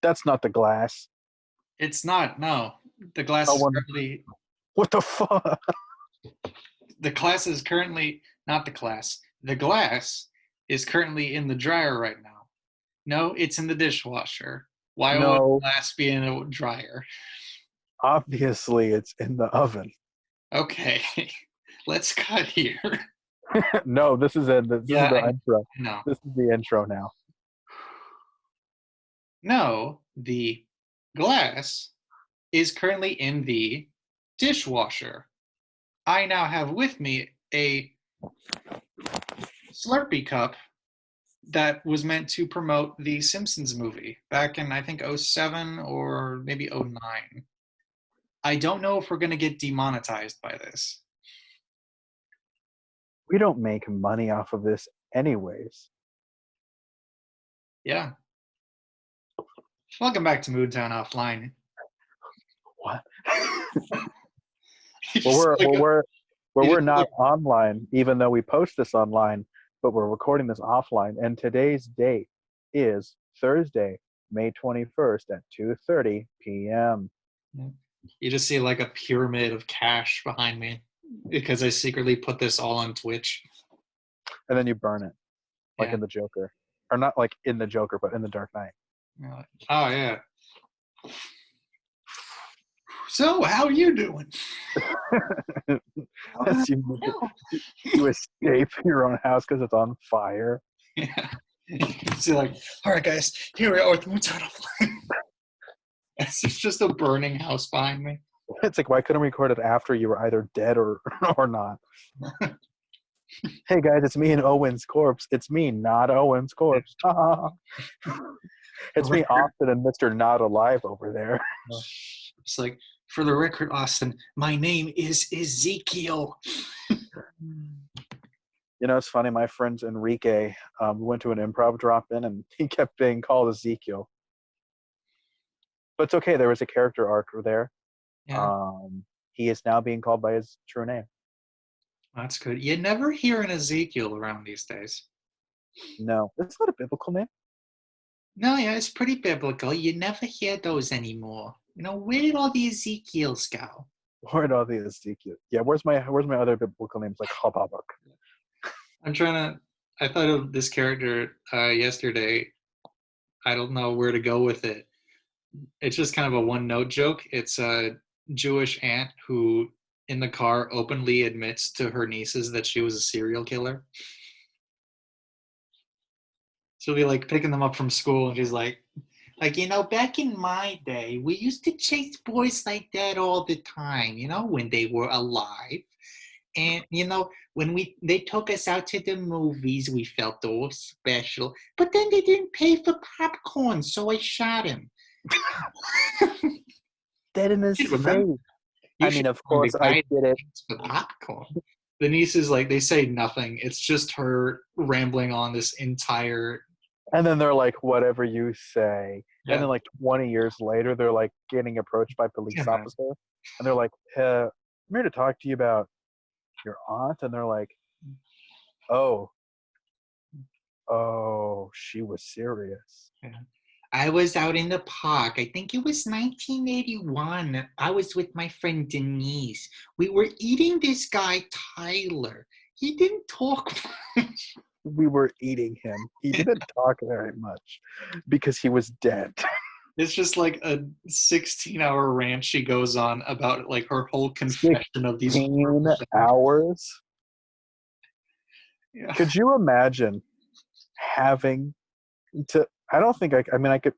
That's not the glass. It's not. No, the glass Oh, is one. currently What the fuck? the class is currently not the class. The glass is currently in the dryer right now. No, it's in the dishwasher. Why would No, glass be in a dryer? obviously it's in the oven. Okay, let's cut here. No, this is it. This is Yeah, the I intro. know. This is the intro now. No, the glass is currently in the dishwasher. I now have with me a Slurpee cup that was meant to promote the Simpsons movie back in, I think, '07 or maybe '09. I don't know if we're going to get demonetized by this. We don't make money off of this anyways. Yeah. Welcome back to MoonTown Offline. What? You Well, just like you we're just not like online, even though we post this online, but we're recording this offline. And today's date is Thursday, May 21st at 2:30 p.m. you just see like a pyramid of cash behind me because I secretly put this all on Twitch. And then you burn it, like Yeah. in the Joker, or not like in the Joker, but in the Dark Knight. Oh yeah. So how are you doing? As you escape your own house because it's on fire. Yeah. So like, all right, guys, here we are with MoonTown Offline. It's just a burning house behind me. It's like, why couldn't we record it after you were either dead or or not? Hey guys, it's me and Owen's corpse. It's me, not Owen's corpse. The It's me, record, Austin, and Mr. Not Alive over there. it's like, for the record, Austin, my name is Ezekiel. You know, it's funny. My friend Enrique went to an improv drop-in, and he kept being called Ezekiel. But it's okay. There was a character arc there. Yeah, Um, he is now being called by his true name. that's good. You never hear an Ezekiel around these days. No, it's not a biblical name. No, yeah, it's pretty biblical. You never hear those anymore. Where did all the Ezekiels go? Where'd all the Ezekiel? Yeah, where's my other biblical names like Habakkuk? I'm trying to. I thought of this character yesterday. I don't know where to go with it. It's just kind of a one note joke. It's a Jewish aunt who, in the car, openly admits to her nieces that she was a serial killer. She'll be like picking them up from school, and she's like, back in my day, we used to chase boys like that all the time, when they were alive. And when they took us out to the movies, we felt all special. But then they didn't pay for popcorn, so I shot him. Dead in his You remember? face. You I should mean, of remember course, the I guy get it. for popcorn. The nieces they say nothing. It's just her rambling on this entire. And then they're like, whatever you say. And Yeah. then like 20 years later, they're like getting approached by police Yeah. officer, and they're like, I'm here to talk to you about your aunt. And they're like, oh, oh, she was serious. Yeah. I was out in the park. I think it was 1981. I was with my friend Denise. We were eating this guy, Tyler. He didn't talk much. We were eating him. He didn't talk very much because he was dead. It's just like a 16-hour rant she goes on about like her whole confession of these 16 horrible things. hours. Yeah. Could you imagine having to? I don't think I mean, I could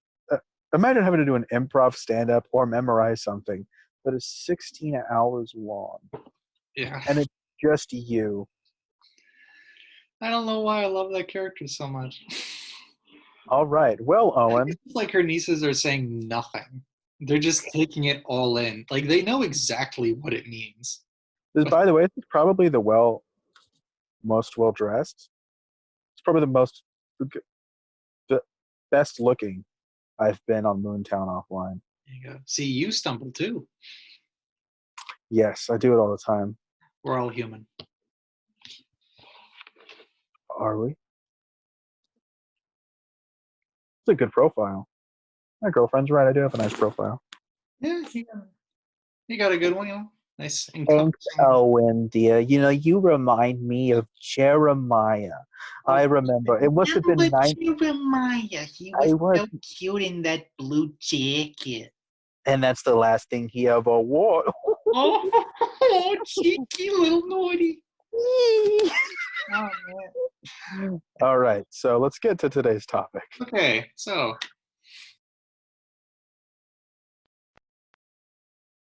imagine having to do an improv stand up or memorize something that is 16 hours long, Yeah. and it's just you. I don't know why I love that character so much. All right. Well, Owen, It's like her nieces are saying nothing. They're just taking it all in. Like they know exactly what it means. by the way, this is probably the most well dressed. It's probably the best looking I've been on Moontown Offline. There you go. See, you stumble too. Yes, I do it all the time. We're all human. Are we? It's a good profile. My girlfriend's right. I do have a nice profile. Yeah, you got a good one, you know. Nice Thanks, encompassing. Owen, dear. You know, you remind me of Jeremiah. I Oh, remember. It must have been nine. Jeremiah. He I was was, so cute in that blue jacket. and that's the last thing he ever wore. Oh, cheeky little naughty. Oh man. All right, so let's get to today's topic. Okay, so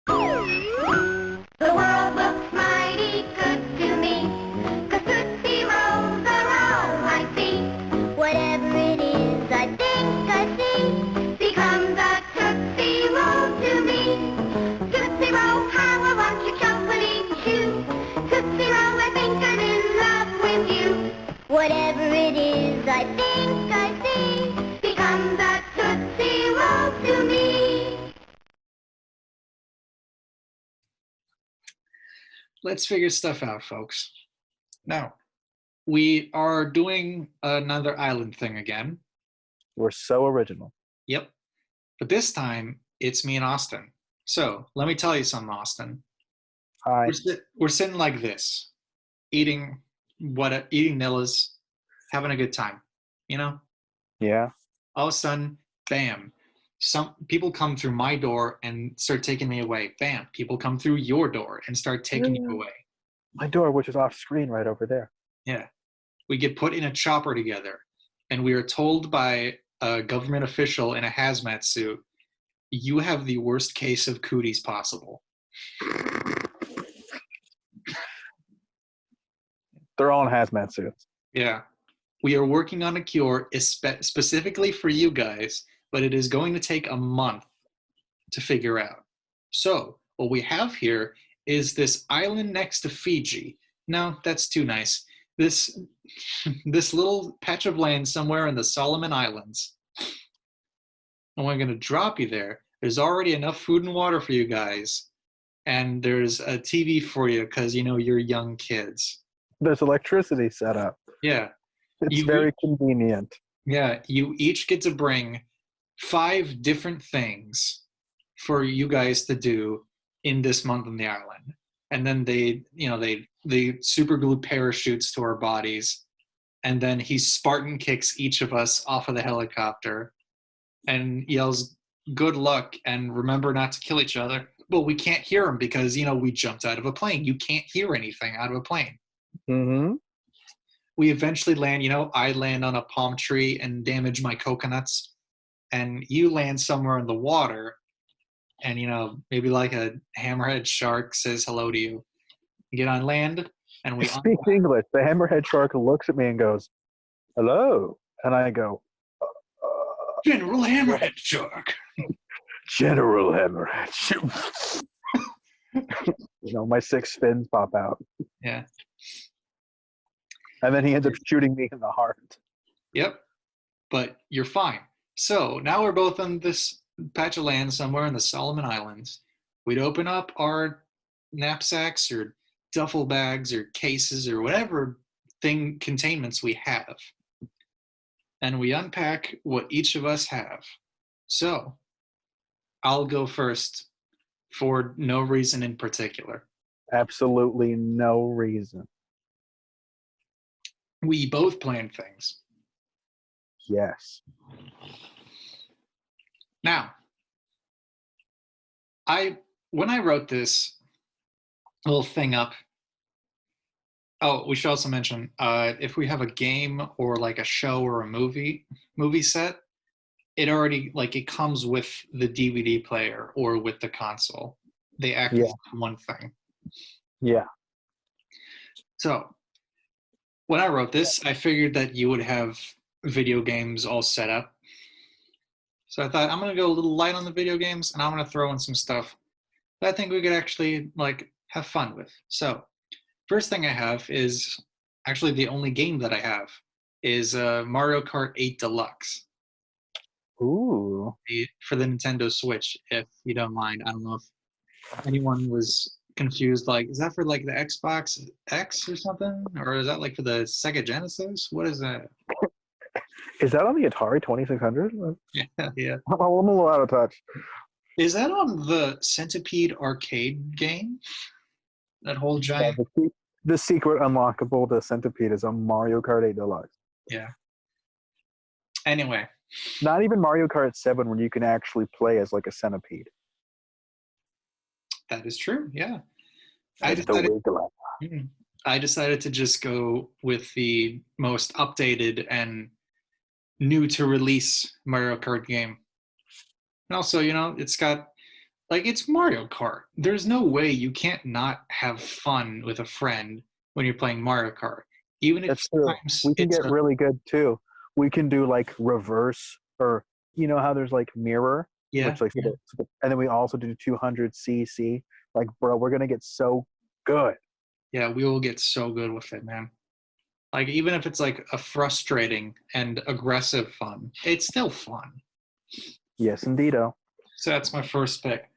The world looks mighty good to me, 'cause Tootsie Rolls are all I see. Whatever it is I think I see becomes a Tootsie Roll to me. Tootsie Roll, how I want your chocolate shoe. Tootsie Roll, I think I'm in love with you. Whatever it is I think I see becomes a Tootsie Roll to me. let's figure stuff out, folks. Now, we are doing another island thing again. We're so original. Yep. But this time, it's me and Austin. So, let me tell you something, Austin. Hi. We're sitting like this, eating Nillas, having a good time, you know? Yeah. All of a sudden, bam, some people come through my door and start taking me away. Bam, people come through your door and start taking you away. My door, which is off screen right over there. Yeah. We get put in a chopper together, and we are told by a government official in a hazmat suit, you have the worst case of cooties possible. They're all in hazmat suits. Yeah. We are working on a cure specifically for you guys, but it is going to take a month to figure out. So, what we have here is this island next to Fiji. No, that's too nice. This this little patch of land somewhere in the Solomon Islands. And we're going to drop you there. There's already enough food and water for you guys. And there's a TV for you because, you know, you're young kids. There's electricity set up. Yeah. It's very convenient. Yeah, you each get to bring 5 different things for you guys to do in this month on the island. And then they super glue parachutes to our bodies. And then he Spartan kicks each of us off of the helicopter and yells, "Good luck, and remember not to kill each other." But we can't hear him because, you know, we jumped out of a plane. You can't hear anything out of a plane. Mm-hmm. We eventually land, you know, I land on a palm tree and damage my coconuts. And you land somewhere in the water and, you know, maybe like a hammerhead shark says hello to you. You get on land and we Speak English. The hammerhead shark looks at me and goes, "Hello," and I go, General Hammerhead Shark. "General Hammerhead." You know, my 6 fins pop out, Yeah. and then he ends up shooting me in the heart. Yep. But you're fine. So now we're both on this patch of land somewhere in the Solomon Islands. We'd open up our knapsacks or duffel bags or cases or whatever thing containments we have. And we unpack what each of us have. So I'll go first for no reason in particular. Absolutely no reason. We both planned things. Yes. Now, when I wrote this little thing up, oh, we should also mention if we have a game or like a show or a movie set, it already it comes with the DVD player or with the console. They act as one thing. Yeah. So when I wrote this, I figured that you would have video games all set up. So I thought I'm gonna go a little light on the video games and I'm gonna throw in some stuff that I think we could actually have fun with. So first thing I have is actually the only game that I have is Mario Kart 8 Deluxe. Ooh. For the Nintendo Switch, if you don't mind. I don't know if anyone was confused. Is that for the Xbox X or something? Or is that for the Sega Genesis? What is that? Is that on the Atari 2600? Yeah, yeah. I'm a little out of touch. Is that on the Centipede arcade game? That whole Yeah, giant. the secret unlockable to Centipede is on Mario Kart 8 Deluxe. Yeah. Anyway, Not even Mario Kart 7, where you can actually play as like a centipede. that is true. Yeah. I That's the decided. Wiggler. I decided to just go with the most updated and new to release Mario Kart game. And also, it's got it's Mario Kart. There's no way you can't not have fun with a friend when you're playing Mario Kart. Even if That's true. sometimes We can it's get really good too. We can do like reverse, or you know how there's like mirror, yeah, which like, yeah. and then we also do 200cc. Like, bro, we're gonna get so good. Yeah, we will get so good with it, man. Like even if it's like a frustrating and aggressive fun, it's still fun. Yes, indeedo. So that's my first pick.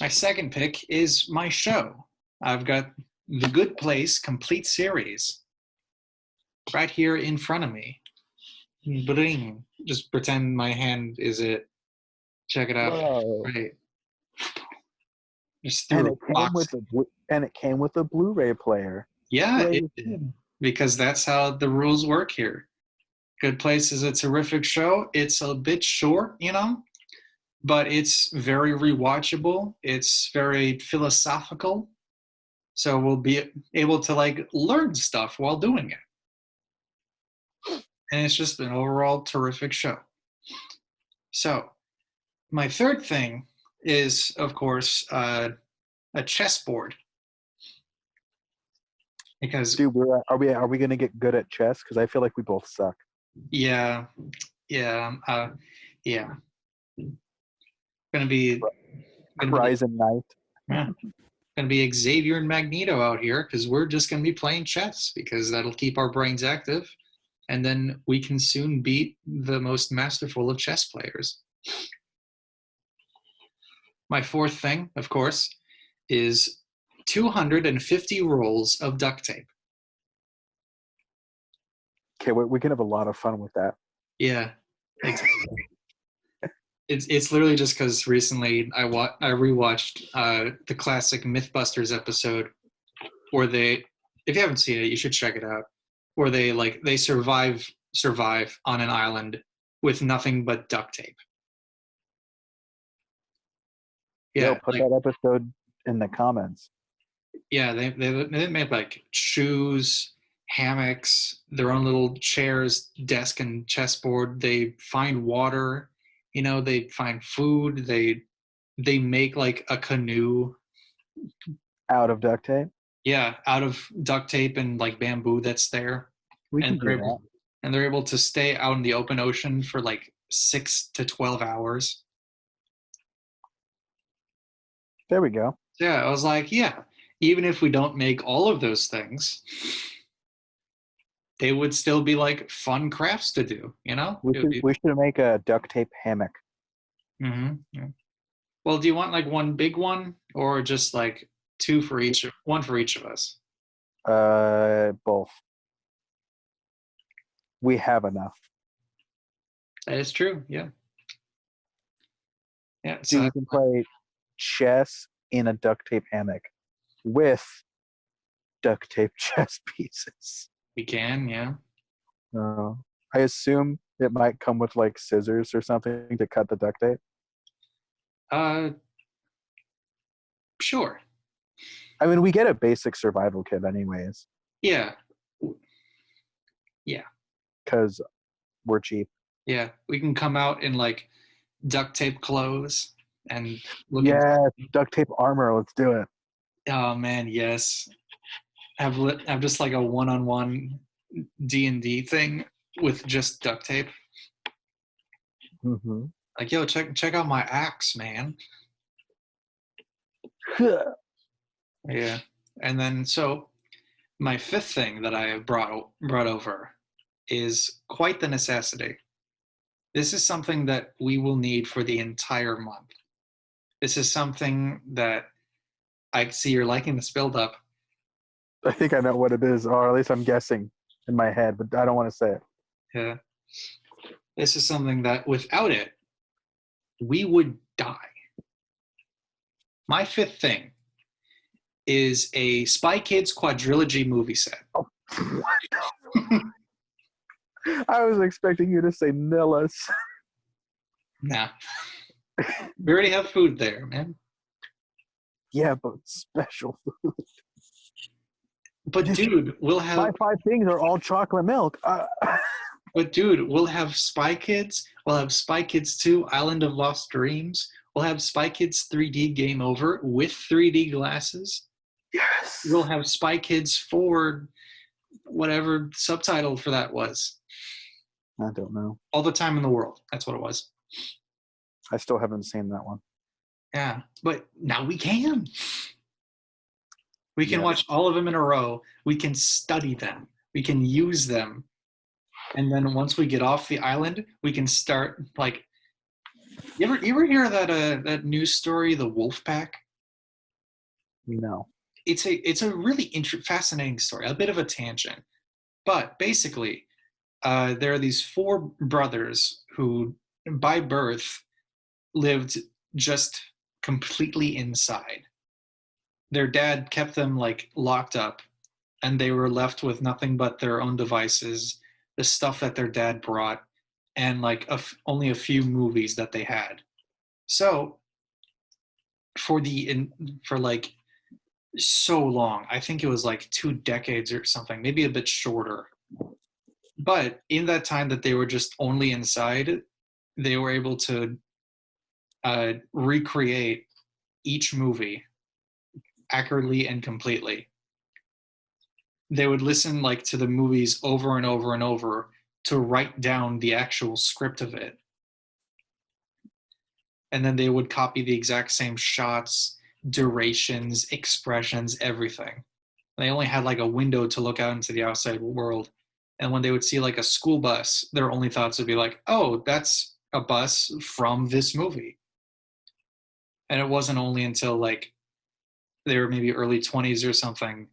My second pick is my show. I've got The Good Place complete series right here in front of me. Bling. Just pretend my hand is it. Check it out. Whoa. Right. Just And through a box. it came with a Blu-ray player. Yeah, Great. it did. Because that's how the rules work here. Good Place is a terrific show. It's a bit short, but it's very rewatchable. It's very philosophical. So we'll be able to learn stuff while doing it. And it's just an overall terrific show. So my third thing is, of course, a chessboard. Because Dude, are we gonna get good at chess? Because I feel like we both suck. yeah. Gonna be Horizon Knight. yeah, gonna be Xavier and Magneto out here because we're just gonna be playing chess because that'll keep our brains active, and then we can soon beat the most masterful of chess players. My fourth thing, of course, is 250 rolls of duct tape. Okay, we can have a lot of fun with that. Yeah, exactly. It's literally just because recently I rewatched the classic MythBusters episode where they, if you haven't seen it, you should check it out. Where they survive on an island with nothing but duct tape. Yeah, Yo, put that episode in the comments. Yeah, they made like shoes, hammocks, their own little chairs, desk, and chessboard. They find water, they find food. They make like a canoe. Out of duct tape? Yeah, out of duct tape and like bamboo that's there. We can do that. And they're able to stay out in the open ocean for like 6 to 12 hours. There we go. Yeah, I was like, yeah, even if we don't make all of those things, they would still be like fun crafts to do, We should make a duct tape hammock. Mm-hmm. Yeah. Well, do you want like one big one or just like one for each of us? Both. We have enough. That is true. Yeah. Yeah. So you can play chess in a duct tape hammock with duct tape chess pieces. We can, yeah. I assume it might come with like scissors or something to cut the duct tape. Sure. I mean, we get a basic survival kit anyways. Yeah. Yeah. Because we're cheap. Yeah. We can come out in like duct tape clothes and look duct tape armor. Let's do it. Oh man, yes. Have just like a one-on-one D&D thing with just duct tape. Mm-hmm. Like, yo, check out my axe, man. Yeah. And then so my fifth thing that I have brought over is quite the necessity. This is something that we will need for the entire month. This is something that I see you're liking this build up. I think I know what it is, or at least I'm guessing in my head, but I don't want to say it. Yeah. This is something that without it, we would die. My fifth thing is a Spy Kids quadrilogy movie set. Oh, I was expecting you to say Nillis. Nah. We already have food there, man. Yeah, but special food. But dude, we'll have. My 5 things are all chocolate milk. But dude, we'll have Spy Kids. We'll have Spy Kids 2: Island of Lost Dreams. We'll have Spy Kids 3D Game Over with 3D glasses. Yes. We'll have Spy Kids 4, whatever subtitle for that was. I don't know. All the Time in the World. That's what it was. I still haven't seen that one. Yeah, but now we can. We can Yeah. watch all of them in a row. We can study them. We can use them. And then once we get off the island, we can start like. You ever hear that news story, the Wolf Pack? No. It's a really fascinating story. A bit of a tangent, but basically, there are these 4 brothers who, by birth, lived just completely inside. Their dad kept them like locked up, and they were left with nothing but their own devices, the stuff that their dad brought, and like only a few movies that they had. So for like so long, I think it was like 2 decades or something, maybe a bit shorter. But in that time that they were just only inside, they were able to recreate each movie accurately and completely. They would listen like to the movies over and over and over to write down the actual script of it. And then they would copy the exact same shots, durations, expressions, everything. They only had like a window to look out into the outside world. And when they would see like a school bus, their only thoughts would be like, oh, that's a bus from this movie. And it wasn't only until like they were maybe early 20s or something,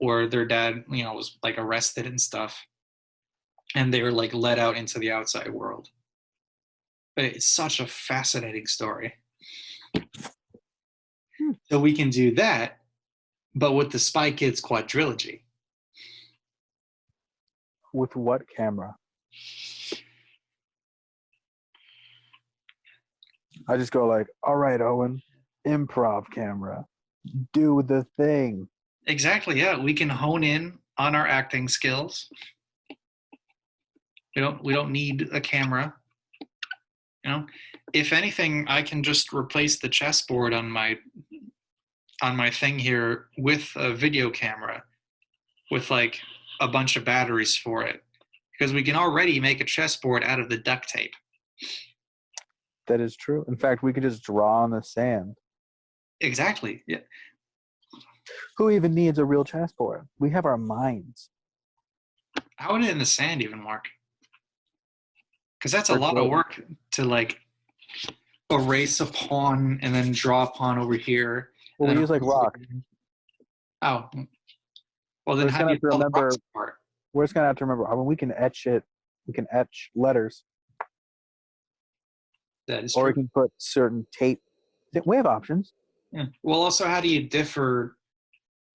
or their dad, was like arrested and stuff, and they were like let out into the outside world. But it's such a fascinating story. So we can do that, but with the Spy Kids quadrilogy. With what camera? I just go like, all right, Owen, improv camera. Do the thing. Exactly, yeah. We can hone in on our acting skills. We don't need a camera. If anything, I can just replace the chessboard on my thing here with a video camera with like a bunch of batteries for it, because we can already make a chessboard out of the duct tape. That is true. In fact, we could just draw on the sand. Exactly. Yeah. Who even needs a real chessboard? We have our minds. How would it in the sand even work? Because that's a lot of work to like erase a pawn and then draw a pawn over here. Well, we use like rock. Oh. Well, then how do you tell the rocks apart? We're just gonna have to remember. I mean, we can etch it. We can etch letters. That is or true. we can put certain tape. We have options. Yeah. Well, also, how do you differ,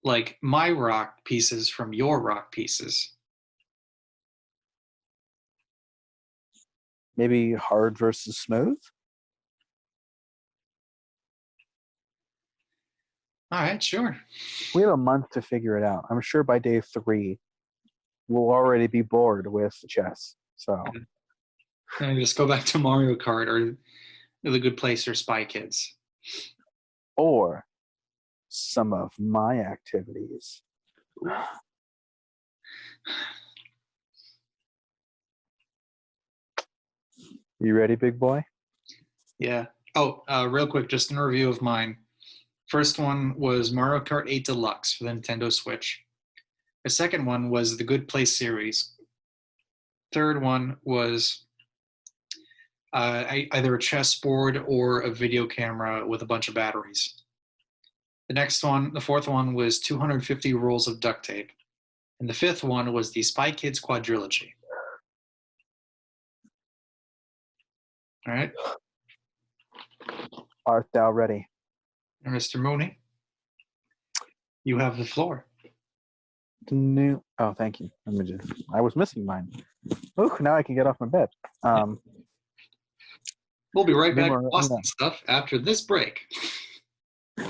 like, my rock pieces from your rock pieces? Maybe hard versus smooth? All right, sure. We have a month to figure it out. I'm sure by day 3, we'll already be bored with chess. So, And just go back to Mario Kart or The Good Place or Spy Kids. Or some of my activities. You ready, big boy? Yeah. Oh, real quick, just a review of mine. First one was Mario Kart 8 Deluxe for the Nintendo Switch. The second one was the Good Place series. Third one was either a chessboard or a video camera with a bunch of batteries. The fourth one was 250 rolls of duct tape. And the fifth one was the Spy Kids quadrilogy. All right. Art thou ready? Mr. Mooney, you have the floor. Oh, thank you. I was missing mine. Oh, now I can get off my bed. We'll be right back to Numero Austin uno. stuff after this break. I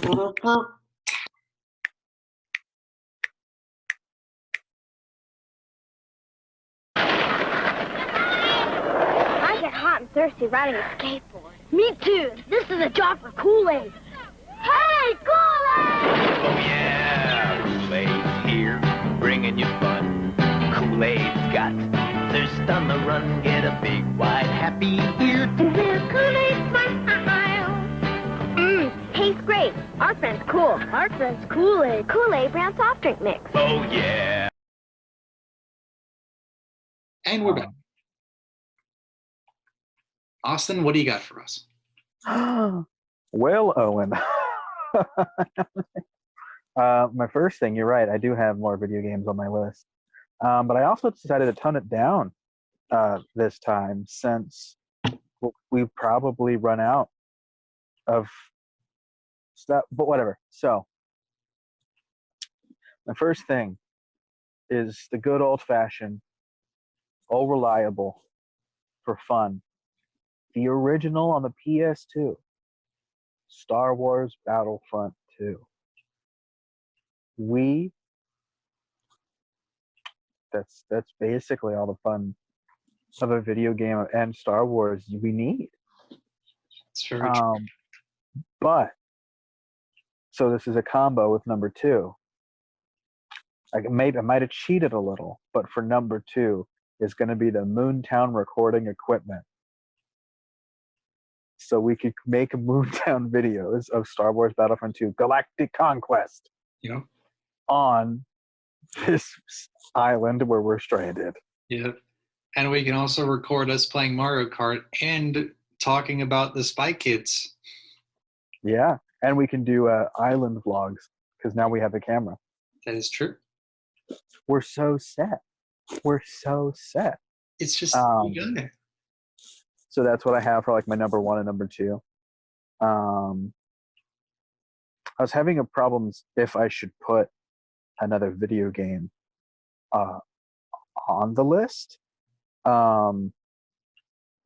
get hot and thirsty riding a skateboard. Me too. This is a job for Kool-Aid. Hey, Kool-Aid! Oh yeah, Kool-Aid's here, bringing you fun. Kool-Aid's got thirst on the run. Get a big, wide, happy ear. And there's Kool-Aid smile. Tastes great. Our friend's cool. Our friend's Kool-Aid. Kool-Aid brand soft drink mix. Oh yeah. And we're back. Austin, what do you got for us? Well, Owen. My first thing, you're right. I do have more video games on my list. But I also decided to tone it down this time since we've probably run out of stuff. But whatever. So, my first thing is the good old-fashioned, all reliable, for fun. The original on the PS2. Star Wars Battlefront 2. That's basically all the fun of a video game and Star Wars we need. It's very true. But so this is a combo with number 2. I might have cheated a little, but for number 2 is going to be the MoonTown recording equipment. So we could make MoonTown videos of Star Wars Battlefront 2 Galactic Conquest Yeah. on this island where we're stranded. Yeah. And we can also record us playing Mario Kart and talking about the Spy Kids. Yeah, and we can do island vlogs because now we have a camera. That is true. We're so set. We're so set. It's just we got it. So that's what I have for like my number 1 and number 2. I was having a problem if I should put another video game on the list. And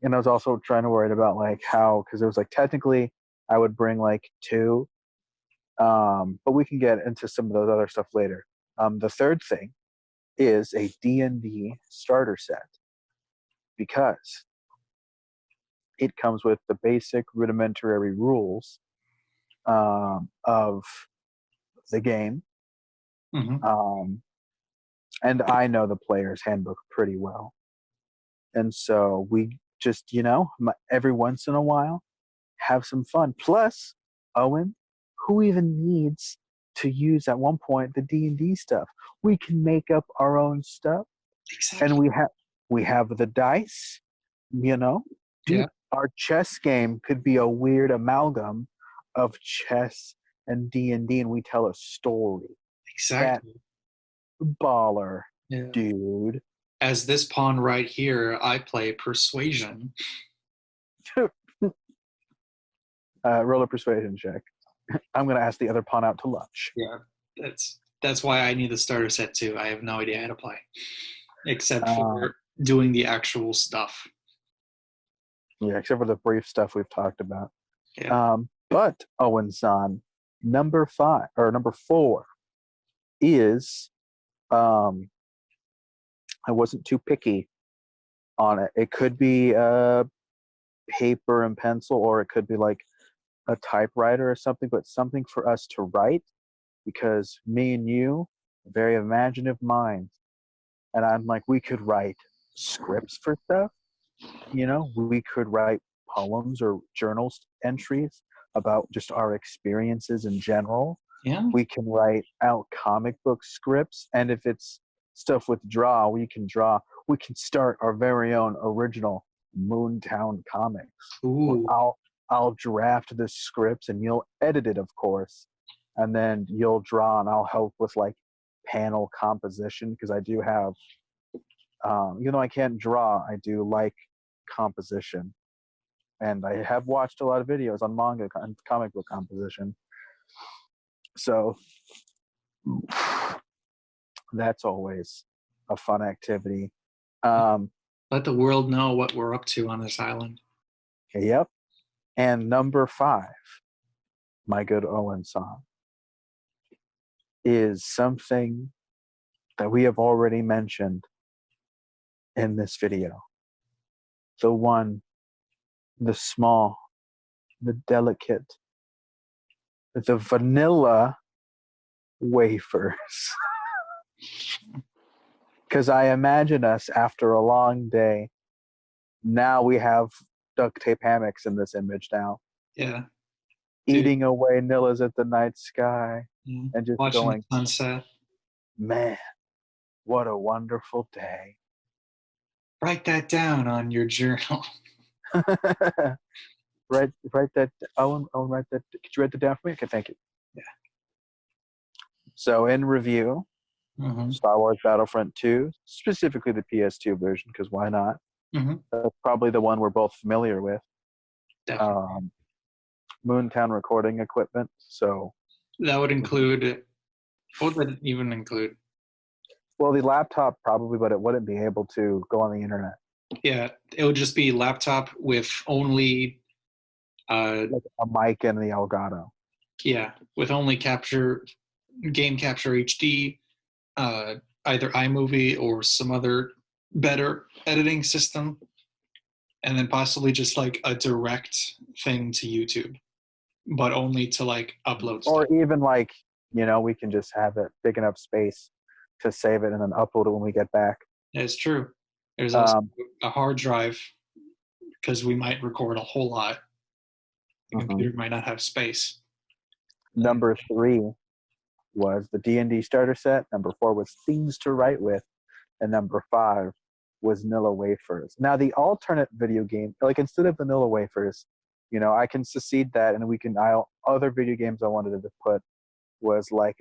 I was also trying to worry about like how, because it was like technically I would bring like 2, but we can get into some of those other stuff later. The third thing is a D&D starter set because it comes with the basic rudimentary rules of the game. Mm-hmm. And I know the player's handbook pretty well. And so we just, every once in a while, have some fun. Plus, Owen, who even needs to use at one point the D&D stuff? We can make up our own stuff. Exactly. And we have the dice, Yeah. Our chess game could be a weird amalgam of chess and D&D, and we tell a story. Exactly. Baller, Yeah. dude. As this pawn right here, I play Persuasion. Roll a persuasion check. I'm going to ask the other pawn out to lunch. Yeah, that's why I need the starter set too. I have no idea how to play, except for doing the actual stuff. Yeah, except for the brief stuff we've talked about. Yeah. But Owen-san, number 4 is I wasn't too picky on it. It could be paper and pencil, or it could be like a typewriter or something, but something for us to write, because me and you, very imaginative minds, and I'm like, we could write scripts for stuff. We could write poems or journal entries about just our experiences in general. Yeah. We can write out comic book scripts, and if it's stuff with draw, we can draw. We can start our very own original MoonTown comics. Ooh. I'll draft the scripts, and you'll edit it, of course, and then you'll draw, and I'll help with like panel composition, because I do have, I can't draw, I do like composition. and I have watched a lot of videos on manga and comic book composition. So that's always a fun activity. Let the world know what we're up to on this island. Yep. And number 5, my good Owen song, is something that we have already mentioned in this video. The one, the small, the delicate, the vanilla wafers. Because I imagine us after a long day. Now we have duct tape hammocks in this image now. Yeah. Eating away Nillas at the night sky Yeah. and just Watching going, the sunset. man, what a wonderful day. Write that down on your journal. write that. Owen, write that. Could you write that down for me? Okay, thank you. Yeah. So in review, Mm-hmm. Star Wars Battlefront 2, specifically the PS2 version, because why not? Mm-hmm. That's probably the one we're both familiar with. Definitely. MoonTown recording equipment. So That would include, what would that even include? well, the laptop probably, but it wouldn't be able to go on the internet. Yeah, it would just be laptop with only, Like a mic and the Elgato. yeah, with only game capture HD, either iMovie or some other better editing system, and then possibly just like a direct thing to YouTube, but only to like upload Or stuff. even like, we can just have it big enough space to save it and then upload it when we get back. It's true. There's also a hard drive, because we might record a whole lot. The computer might not have space. Number 3 was the D&D starter set. Number 4 was Things to Write With. And number 5 was Vanilla Wafers. Now, the alternate video game, like instead of Vanilla Wafers, I can secede that, and other video games I wanted to put was like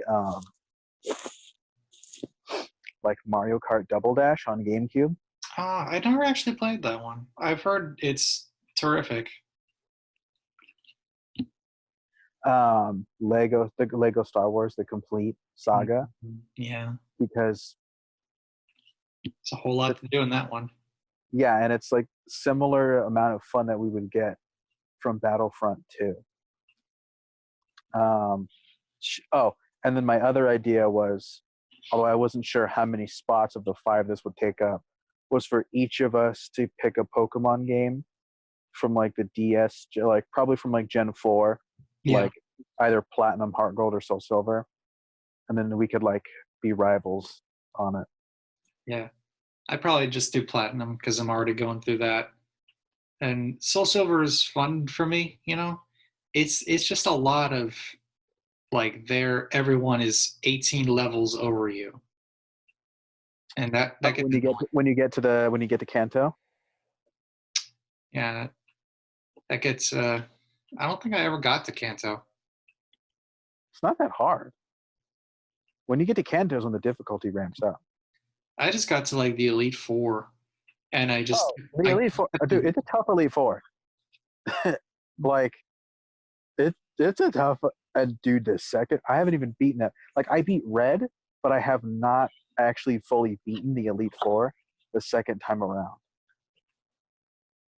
Mario Kart Double Dash on GameCube. I never actually played that one. I've heard it's terrific. The Lego Star Wars, the complete saga, Yeah, because it's a whole lot to do in that one. yeah, and it's like similar amount of fun that we would get from Battlefront 2. And then my other idea was, although I wasn't sure how many spots of the 5 this would take up, was for each of us to pick a Pokemon game from like the DS, like probably from like Gen 4, Yeah. like either Platinum, Heart Gold, or Soul Silver, and then we could like be rivals on it. Yeah, I'd probably just do Platinum because I'm already going through that. And Soul Silver is fun for me, It's just a lot of like everyone is 18 levels over you. And that gets when you get to Kanto. Yeah, that gets I don't think I ever got to Kanto. It's not that hard. When you get to Kanto is when the difficulty ramps up. I just got to like the Elite Four, and I just the Elite Four, dude, it's a tough Elite Four. Like, it's a tough. And dude, the second I haven't even beaten that. Like, I beat Red, but I have not actually fully beaten the Elite Four the second time around.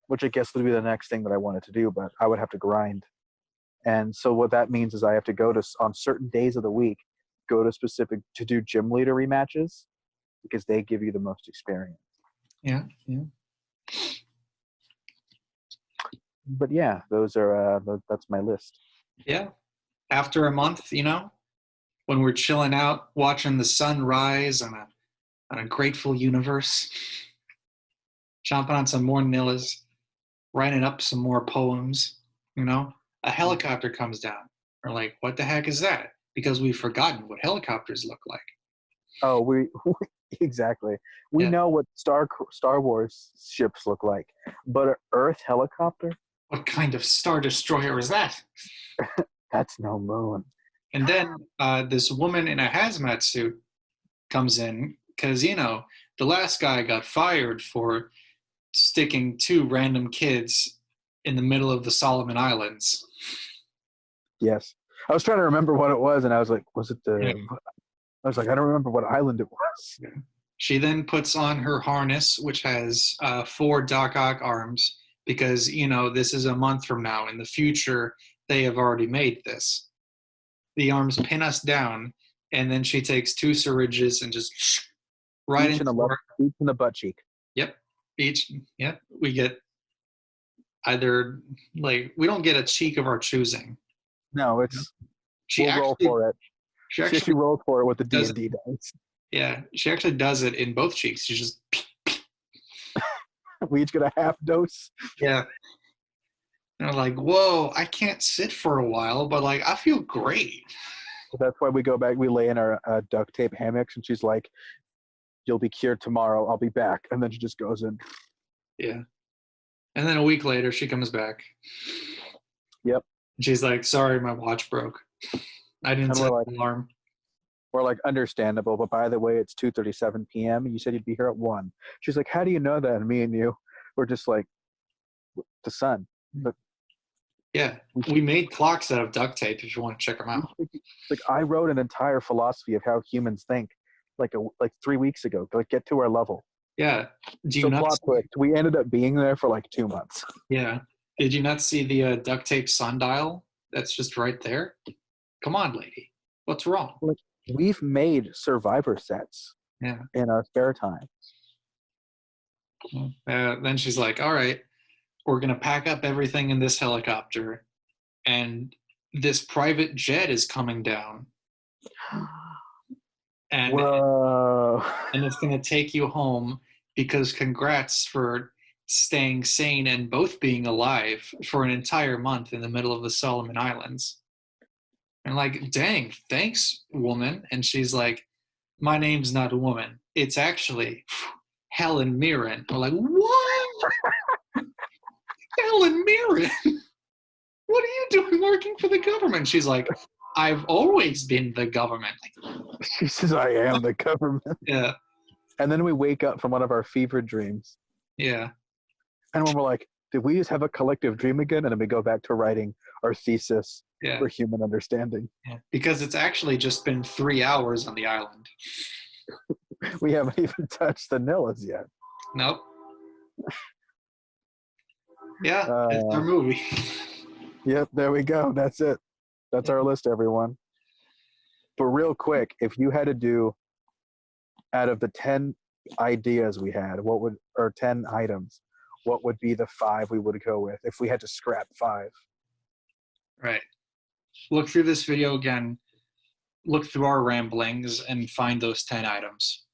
Which I guess would be the next thing that I wanted to do, but I would have to grind. And so what that means is I have to go to, on certain days of the week, to do gym leader rematches, because they give you the most experience. Yeah. But yeah, those are that's my list. Yeah. After a month, when we're chilling out, watching the sun rise on a grateful universe, chomping on some more Nillas, writing up some more poems, a helicopter comes down. We're like, what the heck is that? Because we've forgotten what helicopters look like. Oh, we exactly. We know what Star Wars ships look like, but an Earth helicopter? What kind of Star Destroyer is that? That's no moon. And then this woman in a hazmat suit comes in because, the last guy got fired for sticking 2 random kids in the middle of the Solomon Islands. Yes. I was trying to remember what it was, and I was like, was it the... Yeah. I was like, I don't remember what island it was. She then puts on her harness, which has 4 Doc Ock arms, because, you know, this is a month from now. In the future, they have already made this. The arms pin us down, and then she takes 2 syringes and just right Each in into each in the butt cheek. Yep. Yep. We get either, like, we don't get a cheek of our choosing. No, it's... She We'll roll actually, for it. she She actually, rolled for it with the does D&D dice. yeah, she actually does it in both cheeks. She just, We each get a half dose. yeah. And I'm like, whoa, I can't sit for a while, but like, I feel great. That's why we go back. We lay in our duct tape hammocks, and she's like, "You'll be cured tomorrow. I'll be back." And then she just goes in. Yeah. And then a week later, she comes back. Yep. She's like, sorry, my watch broke. I didn't And set we're an alarm. We're like, understandable, but by the way, it's 2:37 p.m. You said you'd be here at 1. She's like, how do you know that? And me and you, we're just like, the sun. But Yeah. We made clocks out of duct tape if you want to check them out. like, I wrote an entire philosophy of how humans think, like 3 weeks ago. Like, get to our level. Yeah. Do you So not plot twist, we ended up being there for like 2 months. Yeah. Did you not see the duct tape sundial? That's just right there. Come on, lady. What's wrong? We've made survivor sets Yeah. in our spare time. Then she's like, all right, we're going to pack up everything in this helicopter, and this private jet is coming down. And, Whoa. and it's going to take you home because congrats for staying sane and both being alive for an entire month in the middle of the Solomon Islands. And like, dang, thanks, woman. And she's like, my name's not a woman. It's actually Helen Mirren. We're like, what? Helen Mirren? What are you doing working for the government? She's like, I've always been the government. She says, I am the government. Yeah. And then we wake up from one of our fevered dreams. Yeah. And when we're like, did we just have a collective dream again? And then we go back to writing our thesis for human understanding. Yeah. Because it's actually just been 3 hours on the island. We haven't even touched the Nillas yet. Nope. Yeah, it's our movie. Yep, there we go. That's it. That's our list, everyone. But real quick, if you had to do, out of the 10 ideas we had, or 10 items, what would be the 5 we would go with if we had to scrap 5? Right. Look through this video again. Look through our ramblings and find those 10 items.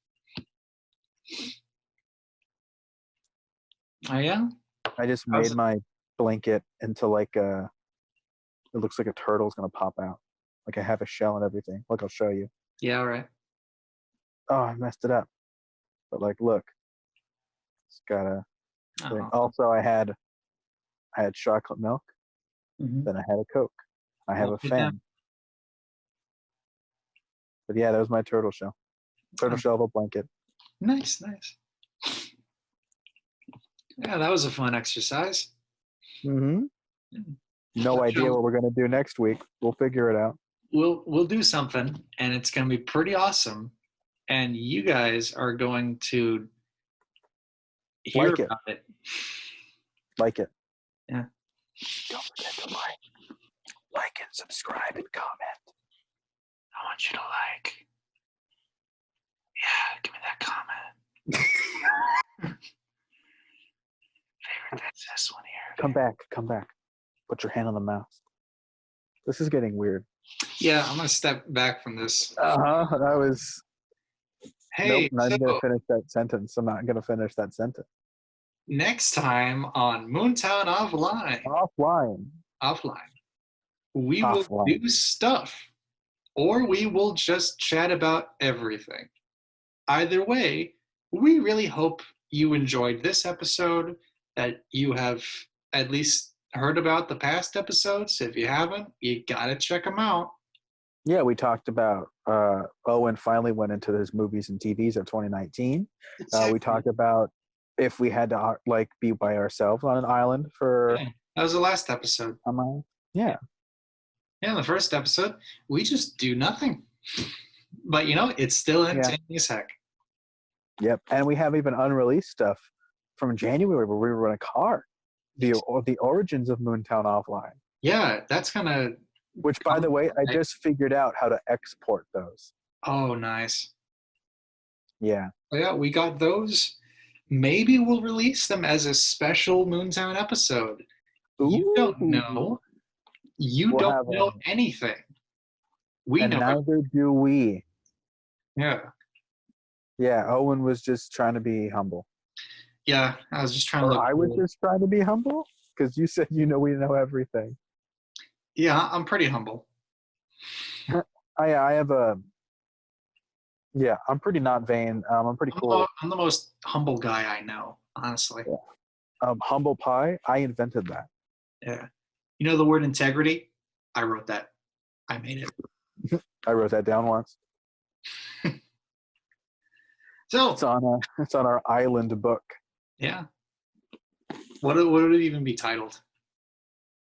Oh, yeah? I just made my blanket into like a, it looks like a turtle's going to pop out. Like I have a shell and everything. Look, I'll show you. Yeah, all right. Oh, I messed it up. But like, look. It's got a thing. Uh-huh. Also, I had chocolate milk. Mhm. Then I had a Coke. I have a Yeah. fan. But yeah, that was my turtle shell. Turtle shell of a blanket. Nice. Yeah, that was a fun exercise. Mm-hmm. No That idea shows- what we're going to do next week. We'll figure it out. We'll do something, and it's going to be pretty awesome. And you guys are going to hear Like it. about it. Like it. Yeah. Don't forget to like and subscribe and comment. I want you to like. Yeah, give me that comment. Favorite, that's this one here. Come back. Put your hand on the mouse. This is getting weird. Yeah, I'm gonna step back from this. Uh-huh. That was... Hey, Nope, not so going to finish that sentence. I'm not going to finish that sentence. next time on MoonTown Offline, we will Offline. do stuff, or we will just chat about everything. Either way, we really hope you enjoyed this episode, that you have at least heard about the past episodes. If you haven't, you gotta check them out. Yeah, we talked about Owen finally went into his movies and TVs of 2019. We talked about if we had to like be by ourselves on an island for That was the last episode. Am I? Yeah. Yeah, in the first episode, we just do nothing. But it's still entertaining as heck. Yep. And we have even unreleased stuff from January where we were in a car. The origins of MoonTown Offline. Yeah, that's kind of. Which, by the way, I just figured out how to export those. Oh, nice. Yeah. Oh, yeah, we got those. Maybe we'll release them as a special MoonTown episode. You don't know. You We'll don't know anything. We and know. neither do we. Yeah. Yeah, Owen was just trying to be humble. Yeah, I was just trying to Or look. I was cool. just trying to be humble? Because you said we know everything. Yeah, I'm pretty humble. I have a... Yeah, I'm pretty not vain. I'm pretty cool. I'm the most humble guy I know, honestly. Yeah. Humble pie, I invented that. Yeah. You know the word integrity? I wrote that. I made it. I wrote that down once. So It's on our island book. yeah. What would it even be titled?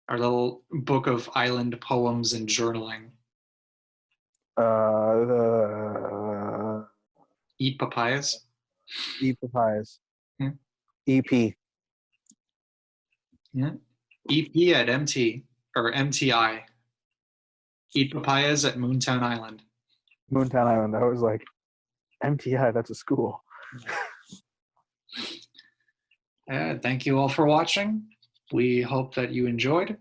Our little book of island poems and journaling. Eat papayas. Eat papayas. Hmm. EP. Yeah. EP at MT or MTI. Eat papayas at MoonTown Island. MoonTown Island. I was like, MTI, that's a school. Thank you all for watching. We hope that you enjoyed,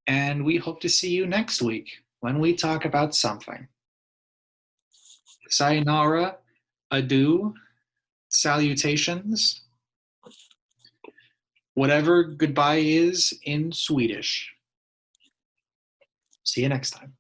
and we hope to see you next week when we talk about something. Sayonara, adieu, salutations, whatever goodbye is in Swedish. See you next time.